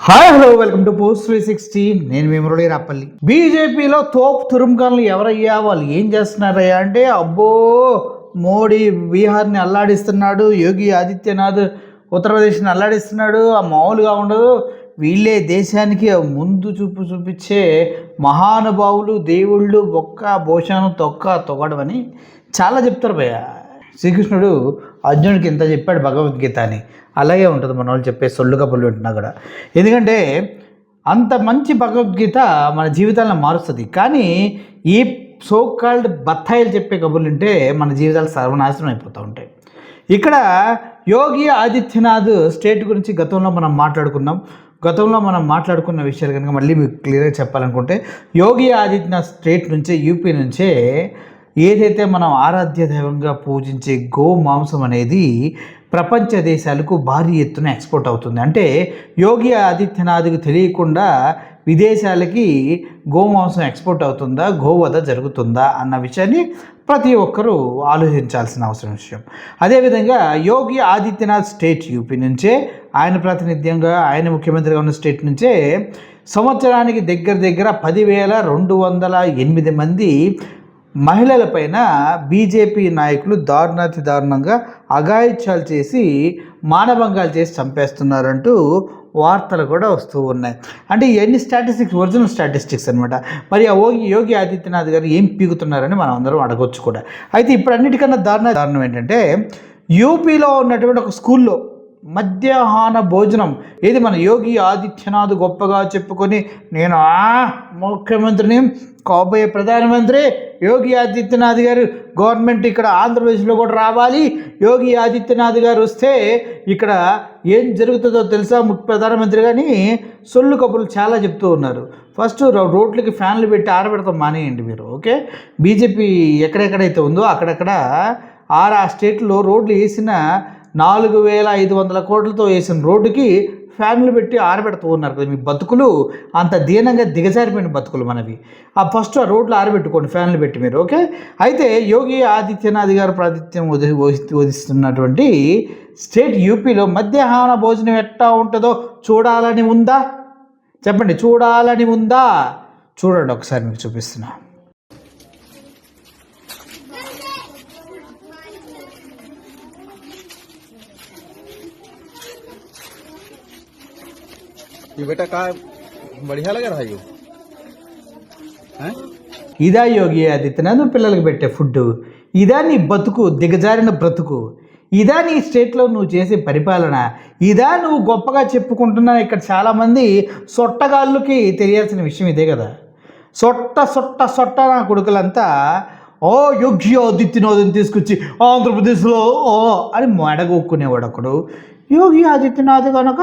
Hi hello welcome to post 360. నేను మీ మురళీ రాపల్లి. బీజేపీలో తోపు తురుముకాన్లు ఎవరయ్యా, వాళ్ళు ఏం చేస్తున్నారయ్యా అంటే, అబ్బో మోడీ బీహార్ని అల్లాడిస్తున్నాడు, యోగి ఆదిత్యనాథ్ ఉత్తరప్రదేశ్ని అల్లాడిస్తున్నాడు, ఆ మామూలుగా ఉండదు, వీళ్ళే దేశానికి ముందు చూపు చూపించే మహానుభావులు, దేవుళ్ళు, బొక్క భోషాను తొక్క తొగడమని చాలా చెప్తారు భయ్య. శ్రీకృష్ణుడు అర్జునుడికి ఇంత చెప్పాడు భగవద్గీత అని. అలాగే ఉంటుంది మన వాళ్ళు చెప్పే సొల్లు కబుర్లు వింటున్నా కూడా. ఎందుకంటే అంత మంచి భగవద్గీత మన జీవితాలను మారుస్తుంది. కానీ ఈ సోకాల్డ్ బత్తాయిలు చెప్పే కబుర్లు వింటే మన జీవితాలు సర్వనాశనం అయిపోతూ ఉంటాయి. ఇక్కడ యోగి ఆదిత్యనాథ్ స్టేట్ గురించి గతంలో మనం మాట్లాడుకున్న విషయాలు కనుక మళ్ళీ మీకు క్లియర్గా చెప్పాలనుకుంటే, యోగి ఆదిత్యనాథ్ స్టేట్ నుంచే, యూపీ నుంచే ఏదైతే మనం ఆరాధ్య దైవంగా పూజించే గో మాంసం అనేది ప్రపంచ దేశాలకు భారీ ఎత్తున ఎక్స్పోర్ట్ అవుతుంది. అంటే యోగి ఆదిత్యనాథ్కి తెలియకుండా విదేశాలకి గోమాంసం ఎక్స్పోర్ట్ అవుతుందా, గోవధ జరుగుతుందా అన్న విషయాన్ని ప్రతి ఒక్కరూ ఆలోచించాల్సిన అవసరం విషయం. అదేవిధంగా యోగి ఆదిత్యనాథ్ స్టేట్ యూపీ నుంచే, ఆయన ప్రాతినిధ్యంగా ఆయన ముఖ్యమంత్రిగా ఉన్న స్టేట్ నుంచే సంవత్సరానికి దగ్గర 10,208 మంది మహిళలపైన బీజేపీ నాయకులు దారుణంగా అఘాయిత్యాలు చేసి మానభంగాలు చేసి చంపేస్తున్నారంటూ వార్తలు కూడా వస్తూ ఉన్నాయి. అంటే ఇవన్నీ స్టాటిస్టిక్స్, ఒరిజినల్ స్టాటిస్టిక్స్ అనమాట. మరి ఆ యోగి ఆదిత్యనాథ్ గారు ఏం పీకుతున్నారని మనం అందరం అడగొచ్చు కూడా. అయితే ఇప్పుడు అన్నిటికన్నా దారుణం ఏంటంటే, యూపీలో ఉన్నటువంటి ఒక స్కూల్లో మధ్యాహ్న భోజనం ఏది మన యోగి ఆదిత్యనాథ్ గొప్పగా చెప్పుకొని, నేను ముఖ్యమంత్రిని, కాబోయే ప్రధానమంత్రి యోగి ఆదిత్యనాథ్ గారు, గవర్నమెంట్ ఇక్కడ ఆంధ్రప్రదేశ్లో కూడా రావాలి, యోగి ఆదిత్యనాథ్ గారు వస్తే ఇక్కడ ఏం జరుగుతుందో తెలుసా ప్రధానమంత్రి, కానీ సొల్లు కబుర్లు చాలా చెప్తూ ఉన్నారు. ఫస్ట్ రోడ్లకి ఫ్యాన్లు పెట్టి ఆరబెడతాం మానేయండి మీరు. ఓకే, బీజేపీ ఎక్కడెక్కడైతే ఉందో అక్కడక్కడ ఆ స్టేట్లో రోడ్లు వేసిన 4,500 కోట్లతో వేసిన రోడ్డుకి ఫ్యాన్లు పెట్టి ఆరబెడుతూ ఉన్నారు కదా. మీ బతుకులు అంత దీనంగా దిగజారిపోయిన బతుకులు మనవి. ఫస్ట్ ఆ రోడ్లు ఆరబెట్టుకోండి ఫ్యాన్లు పెట్టి మీరు. ఓకే, అయితే యోగి ఆదిత్యనాథ్ గారు ప్రాతిథ్యం వహిస్తున్నటువంటి స్టేట్ యూపీలో మధ్యాహ్న భోజనం ఎట్టా ఉంటుందో చూడాలని ఉందా? చెప్పండి, చూడాలని ఉందా? చూడండి ఒకసారి మీకు చూపిస్తున్నా. ये बेटा का बढ़िया लग रहा है ये ఇదా యోగి ఆదిత్యనాథ్ పిల్లలకు పెట్టే ఫుడ్? ఇదా నీ బతుకు, దిగజారిన బ్రతుకు? ఇదా నీ స్టేట్లో నువ్వు చేసే పరిపాలన? ఇదా నువ్వు గొప్పగా చెప్పుకుంటున్నా? ఇక్కడ చాలామంది సొట్టగాళ్ళకి తెలియాల్సిన విషయం ఇదే కదా. సొట్ట నా కొడుకులంతా యోగి ఆదిత్యనాథ్ని తీసుకొచ్చి ఆంధ్రప్రదేశ్లో అని మెడగొక్కునేవాడు ఒకడు. యోగి ఆదిత్యనాథ్ కనుక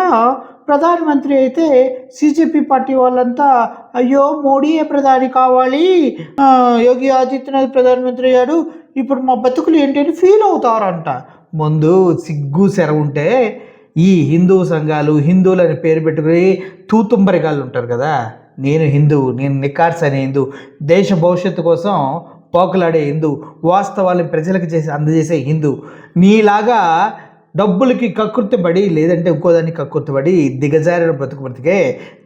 ప్రధానమంత్రి అయితే సిజెపి పార్టీ వాళ్ళంతా అయ్యో మోడీయే ప్రధాని కావాలి, యోగి ఆదిత్యనాథ్ ప్రధానమంత్రి అయ్యాడు, ఇప్పుడు మా బతుకులు ఏంటి అని ఫీల్ అవుతారంట. ముందు సిగ్గు సెర ఉంటే ఈ హిందూ సంఘాలు, హిందువులని పేరు పెట్టుకుని తూతుంబరిగాళ్ళు ఉంటారు కదా, నేను హిందూ, నేను నికార్స్ అనే హిందూ, దేశ భవిష్యత్తు కోసం పోకలాడే హిందూ, వాస్తవాలను ప్రజలకు అందజేసే హిందూ, నీలాగా డబ్బులకి కక్కుర్తిపడి లేదంటే ఇంకోదాన్ని కక్కుర్తిపడి దిగజారిన బ్రతికే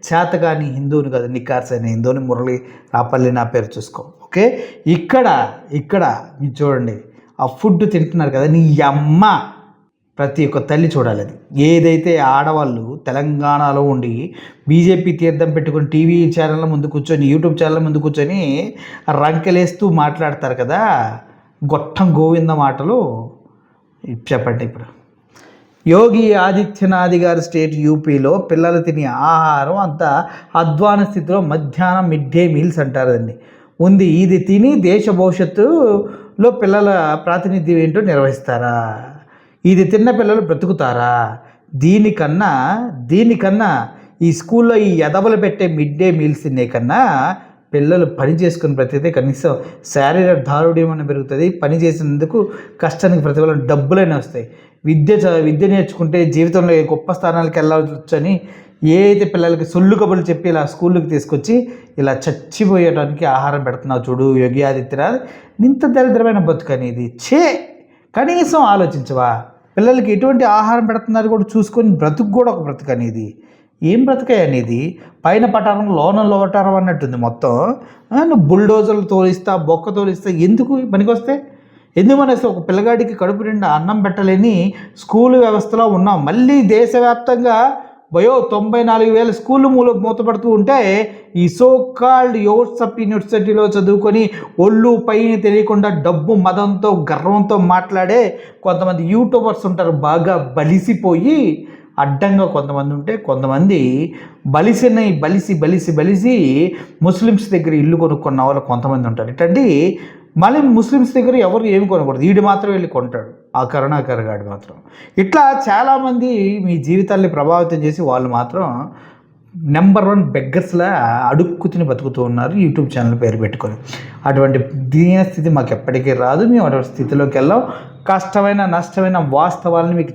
చేతగాని హిందువుని కదా, నికార్స్ అనే హిందువుని మురళి రాపల్లి నా పేరు చూసుకో. ఓకే, ఇక్కడ మీరు చూడండి, ఆ ఫుడ్ తింటున్నారు కదా, నీ అమ్మ ప్రతి ఒక్క తల్లి చూడాలి అది. ఏదైతే ఆడవాళ్ళు తెలంగాణలో ఉండి బీజేపీ తీర్థం పెట్టుకుని టీవీ ఛానళ్ళ ముందు కూర్చొని, యూట్యూబ్ ఛానళ్ళ ముందు కూర్చొని రంకెలేస్తూ మాట్లాడతారు కదా, గొట్టం గోవింద మాటలు చెప్పండి. ఇప్పుడు యోగి ఆదిత్యనాథ్ గారు స్టేట్ యూపీలో పిల్లలు తినే ఆహారం అంత అధ్వాన స్థితిలో మధ్యాహ్నం మిడ్ డే మీల్స్ అంటారు దాన్ని ఉంది. ఇది తిని దేశ భవిష్యత్తులో పిల్లల ప్రాతినిధ్యం ఏంటో నిర్వహిస్తారా? ఇది తిన్న పిల్లలు బ్రతుకుతారా? దీనికన్నా ఈ స్కూల్లో ఈ ఎదవలు పెట్టే మిడ్ డే మీల్స్ తినే కన్నా పిల్లలు పని చేసుకుని బ్రతికితే కనీసం శారీరక దారుఢ్యం అని పెరుగుతుంది. పని చేసినందుకు కష్టానికి ప్రతిఫలం డబ్బులైనా వస్తాయి. విద్య నేర్చుకుంటే జీవితంలో గొప్ప స్థానాలకు వెళ్ళవచ్చని ఏ అయితే పిల్లలకి సొల్లు కబుర్లు చెప్పి ఇలా స్కూళ్ళకి తీసుకొచ్చి ఇలా చచ్చిపోయడానికి ఆహారం పెడుతున్నావు చూడు యోగి ఆదిత్యనాథ్, ఇంత దరిద్రమైన బతుకు అనేది కనీసం ఆలోచించవా? పిల్లలకి ఎటువంటి ఆహారం పెడుతున్నారు కూడా చూసుకొని బ్రతుకు కూడా ఒక బ్రతుకు అనేది. ఏం బ్రతకాయ అనేది పైన పటారం లోన లోటారం అన్నట్టుంది మొత్తం. నువ్వు బుల్డోజర్లు తోలిస్తా, బొక్క తోలిస్తా, ఎందుకు పనికొస్తే? ఎందుకు అనేసి ఒక పిల్లగాడికి కడుపు నిండా అన్నం పెట్టలేని స్కూలు వ్యవస్థలో ఉన్నాం. మళ్ళీ దేశవ్యాప్తంగా 94,000 స్కూళ్ళు మూతపడుతూ ఉంటే ఈ సో కాల్డ్ యోర్సప్ యూనివర్సిటీలో చదువుకొని ఒళ్ళు పైన తెలియకుండా డబ్బు మదంతో గర్వంతో మాట్లాడే కొంతమంది యూట్యూబర్స్ ఉంటారు. బాగా బలిసిపోయి అడ్డంగా కొంతమంది ఉంటే, కొంతమంది బలిసి ముస్లిమ్స్ దగ్గర ఇల్లు కొనుక్కున్న వాళ్ళు కొంతమంది ఉంటారు. ఇట్లాంటి మళ్ళీ ముస్లిమ్స్ దగ్గర ఎవరు ఏమి కొనకూడదు, వీడు మాత్రం వెళ్ళి కొంటాడు, ఆ కరుణాకర్ గాడు మాత్రం. ఇట్లా చాలామంది మీ జీవితాల్ని ప్రభావితం చేసి వాళ్ళు మాత్రం నెంబర్ 1 బెగ్గర్స్లా అడుక్కుతిని బతుకుతూ ఉన్నారు యూట్యూబ్ ఛానల్ పేరు పెట్టుకొని. అటువంటి దీన స్థితి మాకు ఎప్పటికీ రాదు. మేము అటువంటి స్థితిలోకి వెళ్ళాం. కష్టమైన నష్టమైన వాస్తవాలను మీకు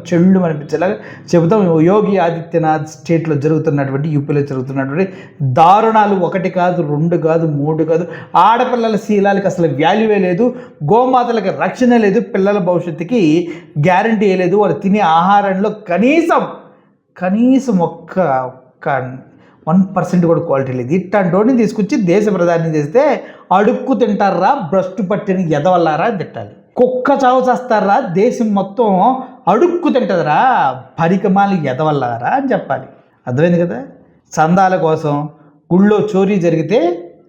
చెళ్ళు అనిపించేలాగా చెబుతాం. యోగి ఆదిత్యనాథ్ స్టేట్లో జరుగుతున్నటువంటి, యూపీలో జరుగుతున్నటువంటి దారుణాలు 1 కాదు, 2 కాదు, 3 కాదు. ఆడపిల్లల శీలాలకి అసలు వాల్యూవే లేదు, గోమాతలకు రక్షణ లేదు, పిల్లల భవిష్యత్తుకి గ్యారంటీ లేదు. వాళ్ళు తినే ఆహారంలో కనీసం ఒక్క 1% కూడా క్వాలిటీ లేదు. ఇట్లాంటి తీసుకొచ్చి దేశ ప్రధాని చేస్తే అడుక్కు తింటారా, భ్రష్టు పట్టిన ఎదవల్లారా అని తిట్టాలి. కుక్క చావు చేస్తారా, దేశం మొత్తం అడుక్కు తింటుందిరా, పరికమాలు ఎదవల్లారా అని చెప్పాలి. అర్థమైంది కదా? చందాల కోసం గుళ్ళో చోరీ జరిగితే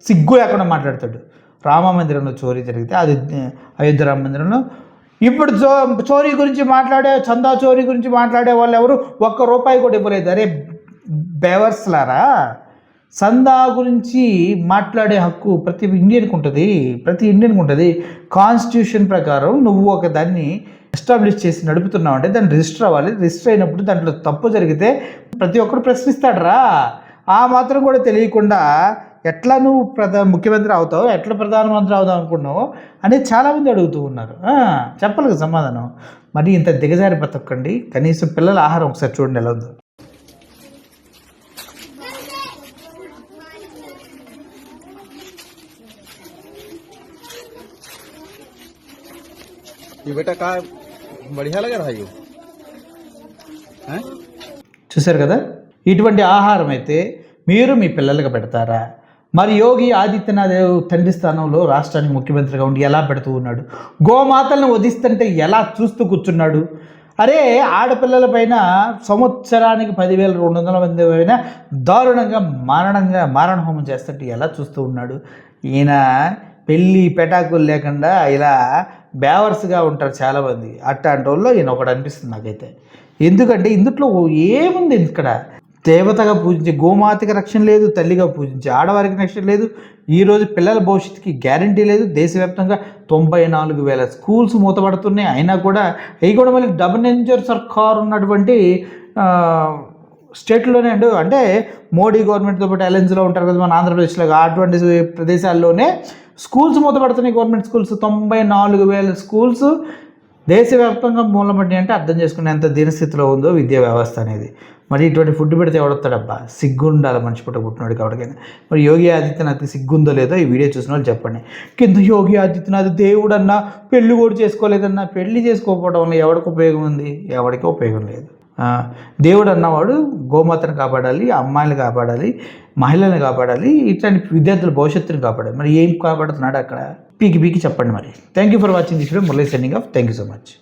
సిగ్గు లేకుండా మాట్లాడతాడు. రామ మందిరంలో చోరీ జరిగితే, అది అయోధ్య రామ మందిరంలో. ఇప్పుడు చోరీ గురించి చందా చోరీ గురించి మాట్లాడే వాళ్ళు ఎవరు ₹1 కూడా ఇవ్వలేదు. అరే బేవర్స్లారా, చందా గురించి మాట్లాడే హక్కు ప్రతి ఇండియన్కి ఉంటుంది. కాన్స్టిట్యూషన్ ప్రకారం నువ్వు ఒక దాన్ని ఎస్టాబ్లిష్ చేసి నడుపుతున్నావు అంటే దాన్ని రిజిస్టర్ అవ్వాలి. రిజిస్టర్ అయినప్పుడు దాంట్లో తప్పు జరిగితే ప్రతి ఒక్కరు ప్రశ్నిస్తాడరా. ఆ మాత్రం కూడా తెలియకుండా ఎట్లా నువ్వు ముఖ్యమంత్రి అవుతావు, ఎట్లా ప్రధానమంత్రి అవుతావు అనుకున్నావు అనేది చాలామంది అడుగుతూ ఉన్నారు. చెప్పాలి కదా సమాధానం. మరి ఇంత దిగజారి బతకండి. కనీసం పిల్లల ఆహారం ఒకసారి చూడండి ఎలా ఉందో. ये बेटा का बढ़िया लग रहा है ये हैं? చూశారు కదా? ఇటువంటి ఆహారం అయితే మీరు మీ పిల్లలకు పెడతారా? మరి యోగి ఆదిత్యనాథ్ తండ్రి స్థానంలో రాష్ట్రానికి ముఖ్యమంత్రిగా ఉండి ఎలా పెడుతూ ఉన్నాడు? గోమాతలను వధిస్తుంటే ఎలా చూస్తూ కూర్చున్నాడు? అరే ఆడపిల్లల పైన సంవత్సరానికి 10,200 మంది పైన దారుణంగా మారణ హోమం చేస్తుంటే ఎలా చూస్తూ ఉన్నాడు? ఈయన పెళ్ళి పెటాకులు లేకుండా ఇలా బేవర్స్గా ఉంటారు చాలామంది. అట్లాంటి వాళ్ళు ఈయన ఒకటి అనిపిస్తుంది నాకైతే. ఎందుకంటే ఇందులో ఏముంది? ఇక్కడ దేవతగా పూజించే గోమాతకి రక్షణ లేదు, తల్లిగా పూజించే ఆడవారికి రక్షణ లేదు. ఈరోజు పిల్లల భవిష్యత్తుకి గ్యారంటీ లేదు. దేశవ్యాప్తంగా 94,000 స్కూల్స్ మూతపడుతున్నాయి. అయినా కూడా అవి కూడా మళ్ళీ డబుల్ ఇంజన్ సర్కార్ ఉన్నటువంటి స్టేట్లోనే అంటే మోడీ గవర్నమెంట్తో పాటు అలయన్స్లో ఉంటారు కదా మన ఆంధ్రప్రదేశ్లో, అటువంటి ప్రదేశాల్లోనే స్కూల్స్ మూతపడుతున్నాయి. గవర్నమెంట్ స్కూల్స్ 94,000 స్కూల్స్ దేశవ్యాప్తంగా మూలపడి అంటే అర్థం చేసుకునే ఎంత దీనస్థితిలో ఉందో విద్యా వ్యవస్థ అనేది. మరి ఇటువంటి ఫుడ్ పెడితే ఎవడొస్తాడబ్బా? సిగ్గు ఉండాలి మనిషి పుట్టినోడికి ఎవరికైనా. మరి యోగి ఆదిత్యనాథ్ సిగ్గుందో లేదో ఈ వీడియో చూసిన వాళ్ళు చెప్పండి. కింద యోగి ఆదిత్యనాథ్ దేవుడన్నా, పెళ్ళి కూడా చేసుకోలేదన్నా, పెళ్లి చేసుకోకపోవడం వల్ల ఎవరికి ఉపయోగం ఉంది? ఎవరికి ఉపయోగం లేదు. దేవుడు అన్నవాడు గోమాతను కాపాడాలి, అమ్మాయిని కాపాడాలి, మహిళలను కాపాడాలి, ఇట్లాంటి విద్యార్థుల భవిష్యత్తుని కాపాడాలి. మరి ఏం కాపాడుతున్నాడు అక్కడ? పీకి చెప్పండి మరి. Thank you for watching this video. Murali signing off. Thank you so much.